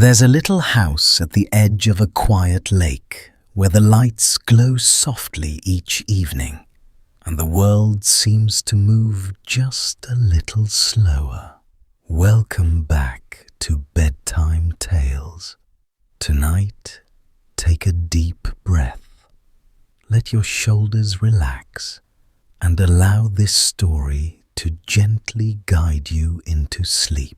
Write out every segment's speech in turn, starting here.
There's a little house at the edge of a quiet lake where the lights glow softly each evening, and the world seems to move just a little slower. Welcome back to Bedtime Tales. Tonight, take a deep breath. Let your shoulders relax and allow this story to gently guide you into sleep.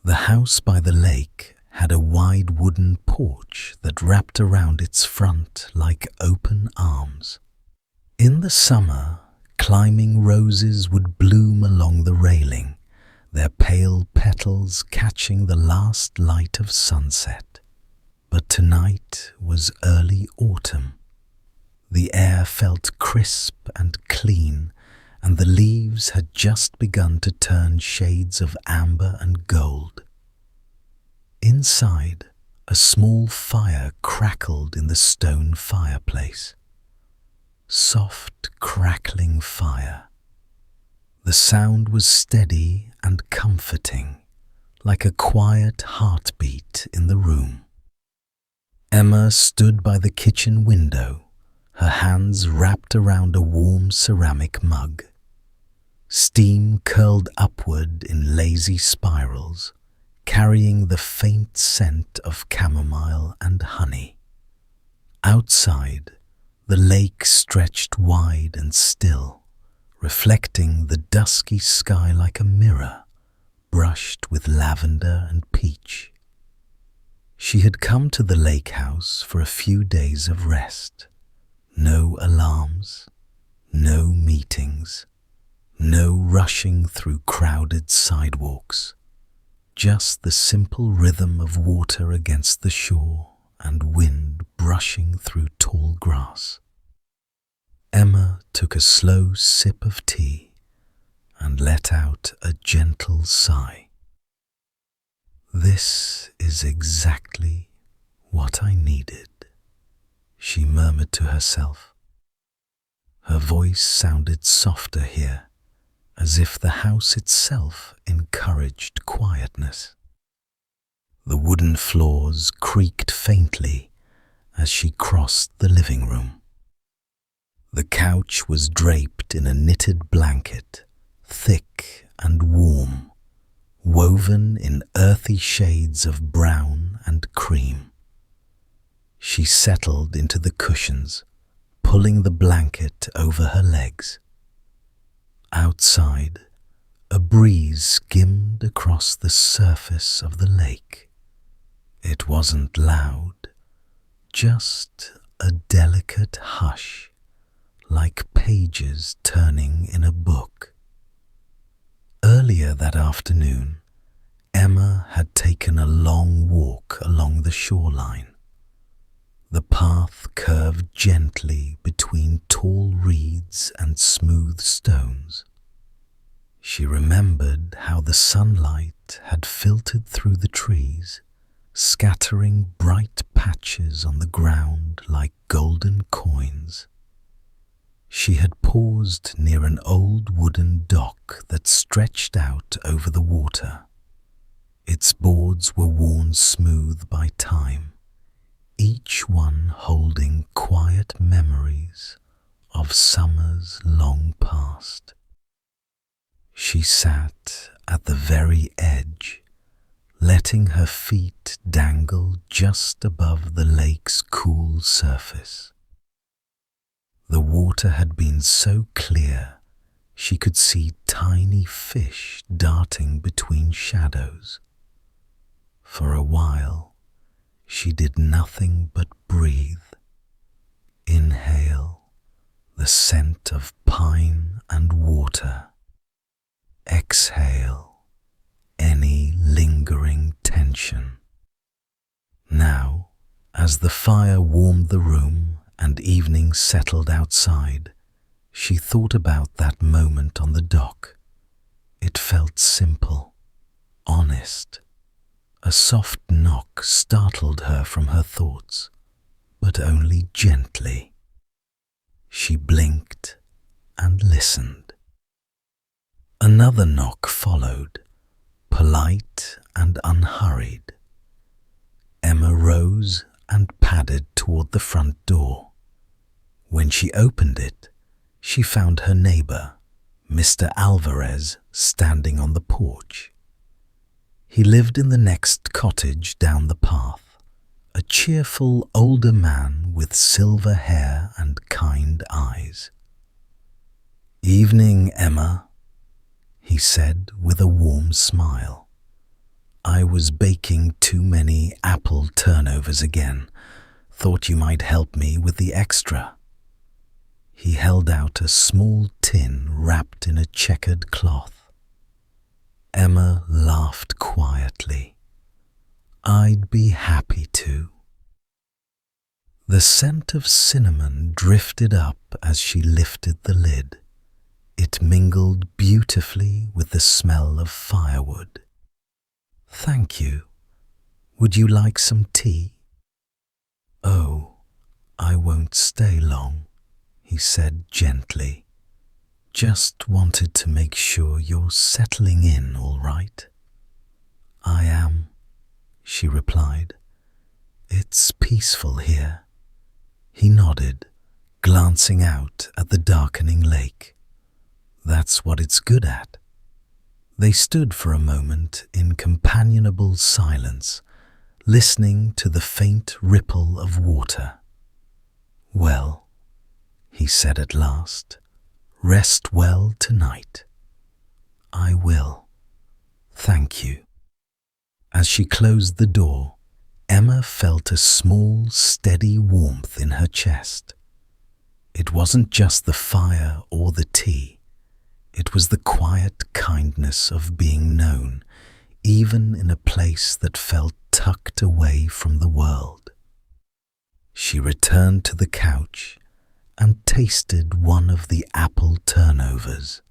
The house by the lake had a wide wooden porch that wrapped around its front like open arms. In the summer, climbing roses would bloom along the railing, their pale petals catching the last light of sunset. But tonight was early autumn. The air felt crisp and clean, and the leaves had just begun to turn shades of amber and gold. Inside, a small fire crackled in the stone fireplace. Soft, crackling fire. The sound was steady and comforting, like a quiet heartbeat in the room. Emma stood by the kitchen window, her hands wrapped around a warm ceramic mug. Steam curled upward in lazy spirals, carrying the faint scent of chamomile and honey. Outside, the lake stretched wide and still, reflecting the dusky sky like a mirror, brushed with lavender and peach. She had come to the lake house for a few days of rest. No alarms, no meetings, no rushing through crowded sidewalks, just the simple rhythm of water against the shore and wind brushing through tall grass. Emma took a slow sip of tea and let out a gentle sigh. "This is exactly what I needed," she murmured to herself. Her voice sounded softer here, as if the house itself encouraged quietness. The wooden floors creaked faintly as she crossed the living room. The couch was draped in a knitted blanket, thick and warm, woven in earthy shades of brown and cream. She settled into the cushions, pulling the blanket over her legs. Outside, a breeze skimmed across the surface of the lake. It wasn't loud, just a delicate hush, like pages turning in a book. Earlier that afternoon, Emma had taken a long walk along the shoreline. The path curved gently between tall reeds and smooth stones. She remembered how the sunlight had filtered through the trees, scattering bright patches on the ground like golden coins. She had paused near an old wooden dock that stretched out over the water. Its boards were worn smooth by time, each one holding quiet memories of summers long past. She sat at the very edge, letting her feet dangle just above the lake's cool surface. The water had been so clear she could see tiny fish darting between shadows. For a while, she did nothing but breathe. Inhale the scent of pine and water. Exhale any lingering tension. Now, as the fire warmed the room and evening settled outside, she thought about that moment on the dock. It felt simple, honest. A soft knock startled her from her thoughts, but only gently. She blinked and listened. Another knock followed, polite and unhurried. rose and padded toward the front door. When she opened it, she found her neighbor, Mr. Alvarez, standing on the porch. He lived in the next cottage down the path, a cheerful older man with silver hair and kind eyes. "Evening, Emma," he said with a warm smile. "I was baking too many apple turnovers again. Thought you might help me with the extra." He held out a small tin wrapped in a checkered cloth. Emma laughed quietly. "I'd be happy to." The scent of cinnamon drifted up as she lifted the lid. It mingled beautifully with the smell of firewood. "Thank you. Would you like some tea?" "Oh, I won't stay long," he said gently. "Just wanted to make sure you're settling in all right." "I am," she replied. "It's peaceful here." He nodded, glancing out at the darkening lake. "That's what it's good at." They stood for a moment in companionable silence, listening to the faint ripple of water. "Well," he said at last, "rest well tonight." "I will. Thank you." As she closed the door, Emma felt a small, steady warmth in her chest. It wasn't just the fire or the tea. It was the quiet kindness of being known, even in a place that felt tucked away from the world. She returned to the couch and tasted one of the apple turnovers.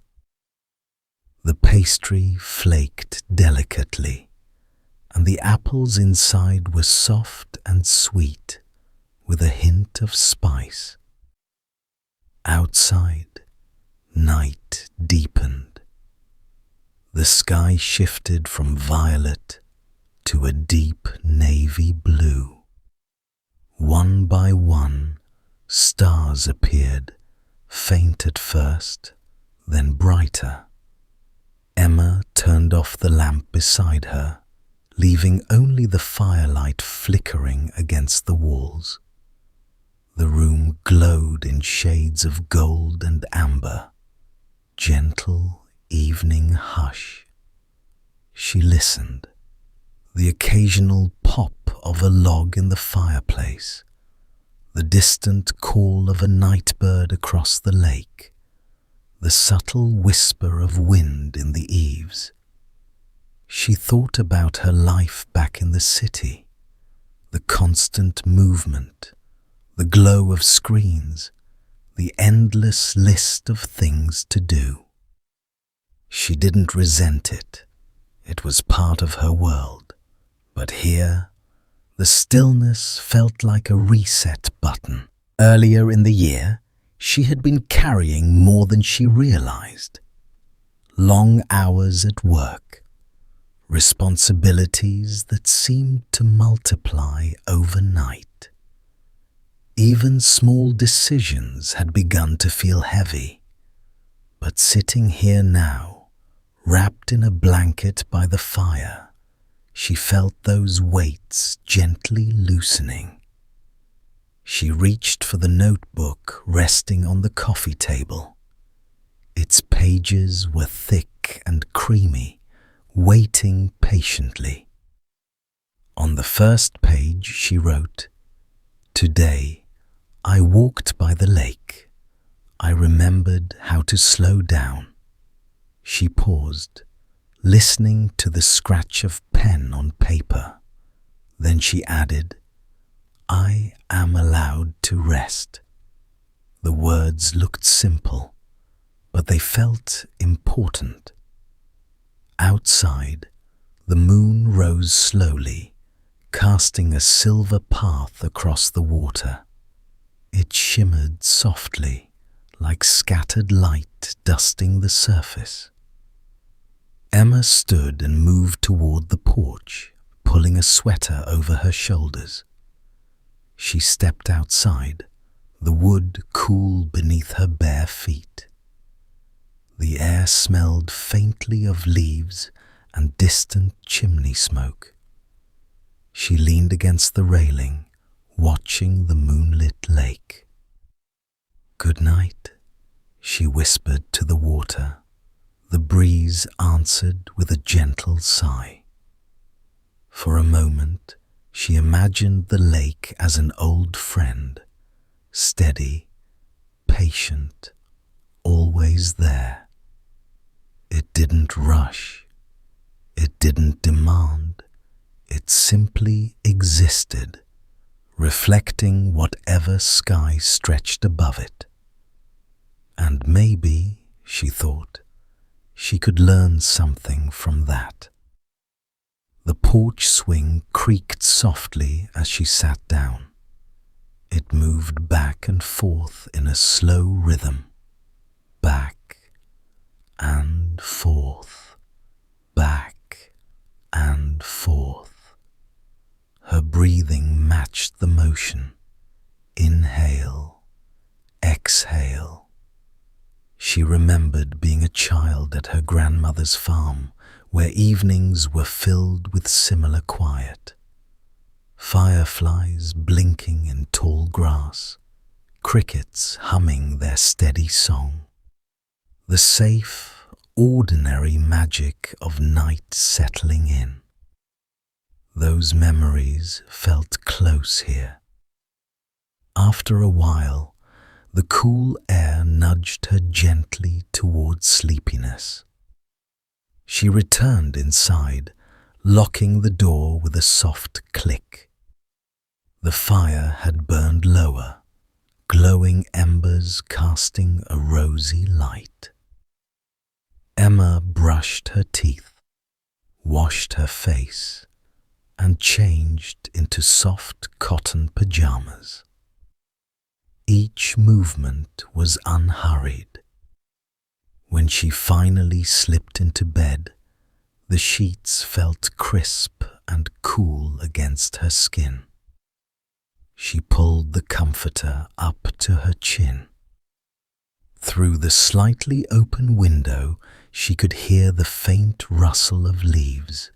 The pastry flaked delicately, and the apples inside were soft and sweet, with a hint of spice. Outside, night deepened. The sky shifted from violet to a deep navy blue. One by one, stars appeared, faint at first, then brighter. Emma turned off the lamp beside her, leaving only the firelight flickering against the walls. The room glowed in shades of gold and amber, gentle evening hush. She listened. The occasional pop of a log in the fireplace, the distant call of a night bird across the lake, the subtle whisper of wind in the eaves. She thought about her life back in the city, the constant movement, the glow of screens, the endless list of things to do. She didn't resent it. It was part of her world. But here, the stillness felt like a reset button. Earlier in the year, she had been carrying more than she realized. Long hours at work, responsibilities that seemed to multiply overnight. Even small decisions had begun to feel heavy. But sitting here now, wrapped in a blanket by the fire, she felt those weights gently loosening. She reached for the notebook resting on the coffee table. Its pages were thick and creamy, waiting patiently. On the first page she wrote, "Today, I walked by the lake. I remembered how to slow down." She paused, listening to the scratch of pen on paper. Then she added, "I am allowed to rest." The words looked simple, but they felt important. Outside, the moon rose slowly, casting a silver path across the water. It shimmered softly, like scattered light dusting the surface. Emma stood and moved toward the porch, pulling a sweater over her shoulders. She stepped outside, the wood cool beneath her bare feet. The air smelled faintly of leaves and distant chimney smoke. She leaned against the railing, watching the moonlit lake. "Good night," she whispered to the water. The breeze answered with a gentle sigh. For a moment, she imagined the lake as an old friend, steady, patient, always there. It didn't rush. It didn't demand. It simply existed, reflecting whatever sky stretched above it. And maybe, she thought, she could learn something from that. The porch swing creaked softly as she sat down. It moved back and forth in a slow rhythm. Back and forth, back and forth. Her breathing matched the motion. Inhale, exhale. She remembered being a child at her grandmother's farm, where evenings were filled with similar quiet. Fireflies blinking in tall grass, crickets humming their steady song. The safe, ordinary magic of night settling in. Those memories felt close here. After a while, the cool air nudged her gently towards sleepiness. She returned inside, locking the door with a soft click. The fire had burned lower, glowing embers casting a rosy light. Emma brushed her teeth, washed her face, and changed into soft cotton pajamas. Each movement was unhurried. When she finally slipped into bed, the sheets felt crisp and cool against her skin. She pulled the comforter up to her chin. Through the slightly open window, she could hear the faint rustle of leaves,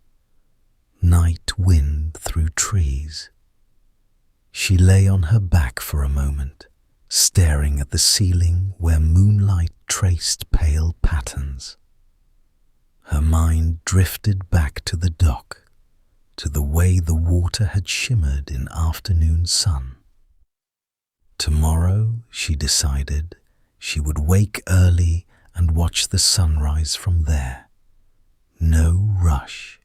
night wind through trees. She lay on her back for a moment, staring at the ceiling where moonlight traced pale patterns. Her mind drifted back to the dock, to the way the water had shimmered in afternoon sun. Tomorrow, she decided, she would wake early and watch the sunrise from there. No rush,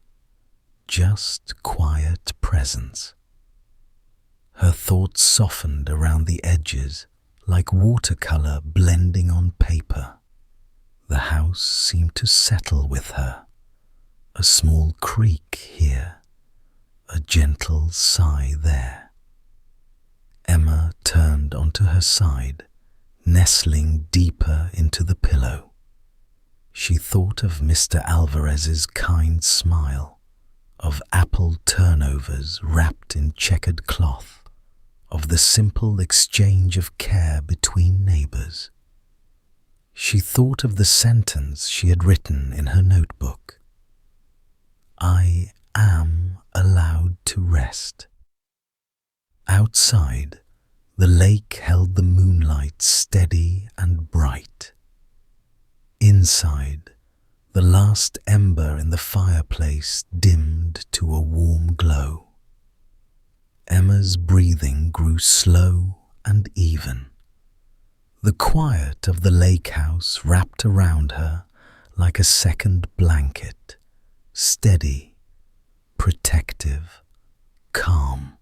just quiet presence. Her thoughts softened around the edges, like watercolor blending on paper. The house seemed to settle with her. A small creak here, a gentle sigh there. Emma turned onto her side, nestling deeper into the pillow. She thought of Mr. Alvarez's kind smile, of apple turnovers wrapped in checkered cloth, of the simple exchange of care between neighbors. She thought of the sentence she had written in her notebook. I am allowed to rest. Outside, the lake held the moonlight steady and bright. Inside, the last ember in the fireplace dimmed to a warm glow. Emma's breathing grew slow and even. The quiet of the lake house wrapped around her like a second blanket, steady, protective, calm.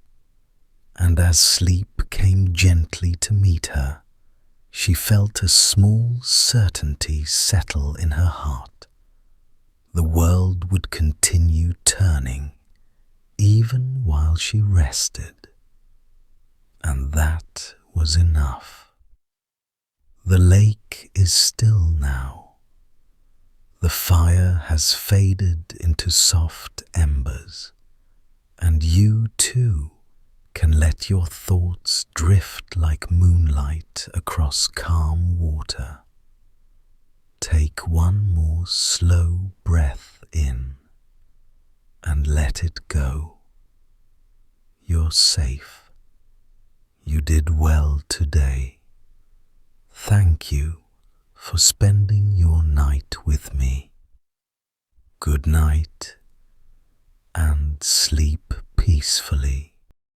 And as sleep came gently to meet her, she felt a small certainty settle in her heart. The world would continue turning, even while she rested. And that was enough. The lake is still now. The fire has faded into soft embers, and you too can let Let your thoughts drift like moonlight across calm water. Take one more slow breath in and let it go. You're safe. You did well today. Thank you for spending your night with me. Good night and sleep peacefully.